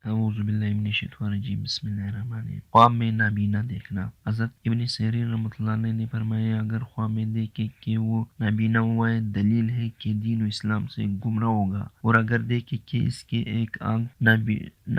اعوذ باللہ من الشیطان الرجیم، بسم اللہ الرحمن الرحیم۔ خواب میں نابینا دیکھنا۔ حضرت ابن سیرین رحمۃ اللہ علیہ نے فرمایا، اگر خواب میں دیکھے کہ وہ نابینا ہوا ہے، دلیل ہے کہ دین و اسلام سے گمراہ ہوگا، اور اگر دیکھے کہ اس کے ایک آنکھ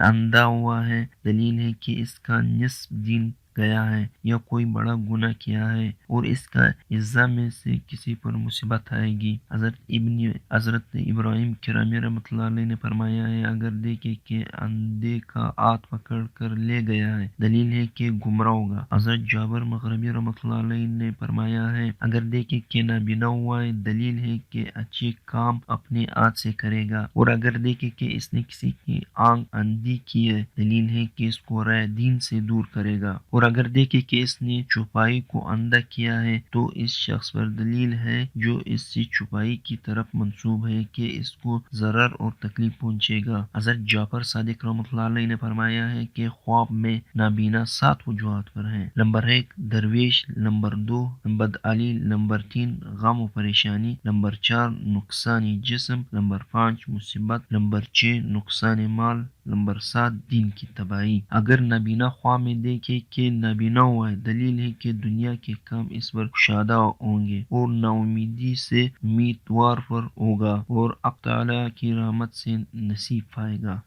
اندھا ہوا ہے، دلیل ہے کہ اس کا نصف دین گیا ہے یا کوئی بڑا گناہ کیا ہے اور اس کا عزا میں سے کسی پر مصیبت آئے گی۔ حضرت ابراہیم کرامی رحمۃ اللہ علیہ نے فرمایا ہے، اگر دیکھے کہ اندھے کا ہاتھ پکڑ کر لے گیا ہے، دلیل ہے کہ گمراہ ہوگا۔ حضرت جابر مغربی رحمۃ اللہ علیہ نے فرمایا ہے، اگر دیکھے کہ نابینا ہوا ہے، دلیل ہے کہ اچھے کام اپنے ہاتھ سے کرے گا، اور اگر دیکھے کہ اس نے کسی کی آنکھ اندھی کی ہے، دلیل ہے کہ اس کو رائے دین سے دور کرے گا، اور اگر دیکھے کہ اس نے چھپائی کو اندھا کیا ہے تو اس شخص پر دلیل ہے جو اس سے چھپائی کی طرف منسوب ہے کہ اس کو ضرر اور تکلیف پہنچے گا۔ حضرت جعفر صادق رحمۃ اللہ علیہ نے فرمایا ہے کہ خواب میں نابینا 7 وجوہات پر ہیں۔ نمبر 1 درویش، نمبر 2 بدعلی، نمبر 3 غم و پریشانی، نمبر 4 نقصان جسم، نمبر 5 مصیبت، نمبر 6 نقصان مال، نمبر 7 دین کی تباہی۔ اگر نابینا خواب میں دیکھے کہ نابینا ہوا ہے، دلیل ہے کہ دنیا کے کام اس پر کشادہ ہوں گے اور نا امیدی سے امیدوار پر ہوگا اور حق تعالی کی رحمت سے نصیب پائے گا۔